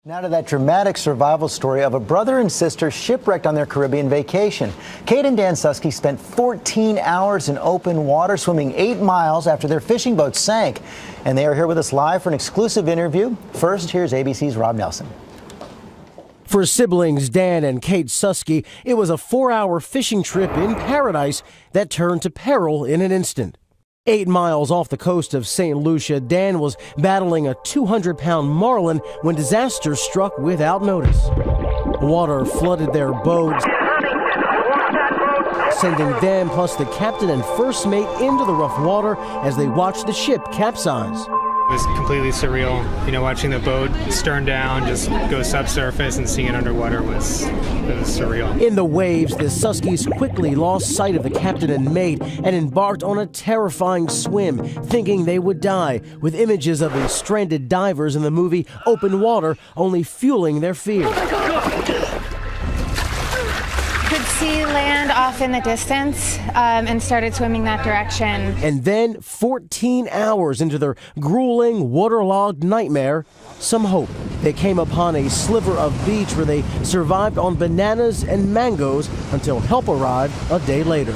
Now to that dramatic survival story of a brother and sister shipwrecked on their Caribbean vacation. Kate and Dan Suskis spent 14 hours in open water, swimming 8 miles after their fishing boat sank. And they are here with us live for an exclusive interview. First, here's ABC's Rob Nelson. For siblings Dan and Kate Suskis, it was a 4-hour fishing trip in paradise that turned to peril in an instant. 8 miles off the coast of St. Lucia, Dan was battling a 200-pound marlin when disaster struck without notice. Water flooded their boat, sending them plus the captain and first mate into the rough water as they watched the ship capsize. It was completely surreal, watching the boat stern down, just go subsurface and seeing it underwater it was surreal. In the waves, the Suskis quickly lost sight of the captain and mate and embarked on a terrifying swim, thinking they would die, with images of the stranded divers in the movie Open Water only fueling their fear. Could see land off in the distance and started swimming that direction. And then, 14 hours into their grueling, waterlogged nightmare, some hope. They came upon a sliver of beach where they survived on bananas and mangoes until help arrived a day later.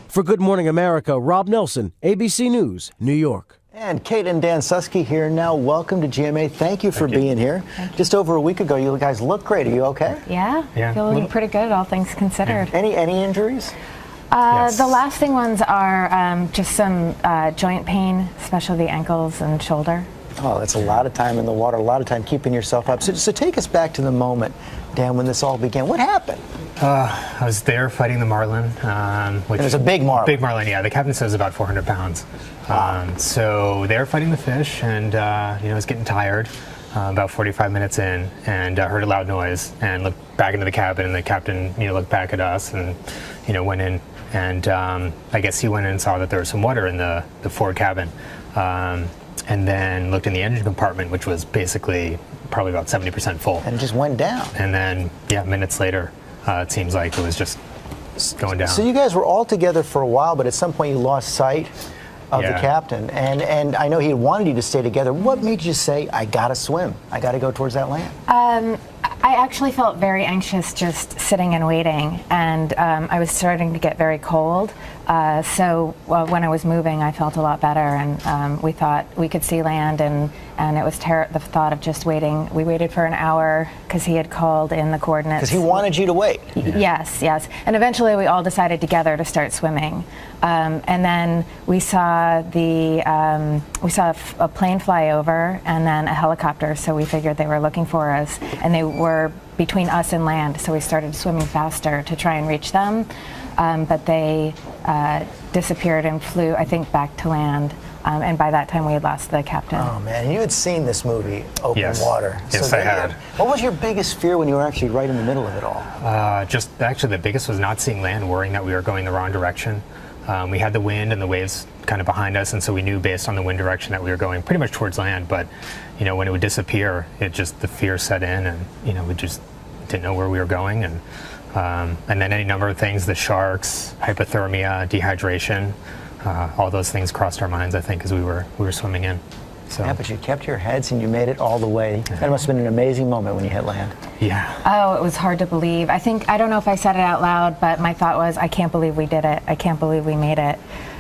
For Good Morning America, Rob Nelson, ABC News, New York. And Kate and Dan Suskis here now. Welcome to GMA. Thank you for being here. Just over a week ago, you guys look great. Are you okay? Yeah. Feeling pretty good, all things considered. Yeah. Any injuries? Yes. The lasting ones are just some joint pain, especially the ankles and shoulder. Oh, that's a lot of time in the water, a lot of time keeping yourself up. So take us back to the moment, Dan, when this all began. What happened? I was there fighting the marlin. Which it was a big marlin. Big marlin, yeah. The captain says about 400 pounds. So they were fighting the fish, and I was getting tired. About 45 minutes in, and heard a loud noise, and looked back into the cabin, and the captain, looked back at us, and went in, and I guess he went in and saw that there was some water in the forward cabin, and then looked in the engine compartment, which was basically probably about 70% full, and just went down. And then minutes later, it seems like it was just going down. So you guys were all together for a while, but at some point you lost sight of the captain, and I know he wanted you to stay together. What made you say, I gotta swim, I gotta go towards that land? I actually felt very anxious just sitting and waiting, and I was starting to get very cold. So when I was moving, I felt a lot better, and we thought we could see land, and it was the thought of just waiting. We waited for an hour because he had called in the coordinates. Because he wanted you to wait. Yes. And eventually we all decided together to start swimming. And then we saw a plane fly over, and then a helicopter, so we figured they were looking for us, and they were between us and land, so we started swimming faster to try and reach them. But they disappeared and flew, I think, back to land. And by that time, we had lost the captain. Oh, man. You had seen this movie, Open Water. Yes, I had. What was your biggest fear when you were actually right in the middle of it all? Actually, the biggest was not seeing land, worrying that we were going the wrong direction. We had the wind and the waves kind of behind us, and so we knew based on the wind direction that we were going pretty much towards land. But, when it would disappear, the fear set in, and, we just didn't know where we were going. And then any number of things, the sharks, hypothermia, dehydration, all those things crossed our minds, I think, as we were swimming in. So. Yeah, but you kept your heads and you made it all the way. That must have been an amazing moment when you hit land. Yeah. Oh, it was hard to believe. I don't know if I said it out loud, but my thought was, I can't believe we did it. I can't believe we made it.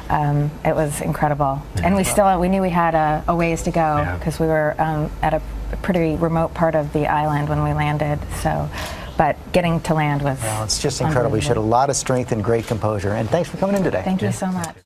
It was incredible. Yeah, and we knew we had a ways to go because we were at a pretty remote part of the island when we landed. So. But getting to land was Well, it's just incredible. You showed a lot of strength and great composure. And thanks for coming in today. Thank you so much.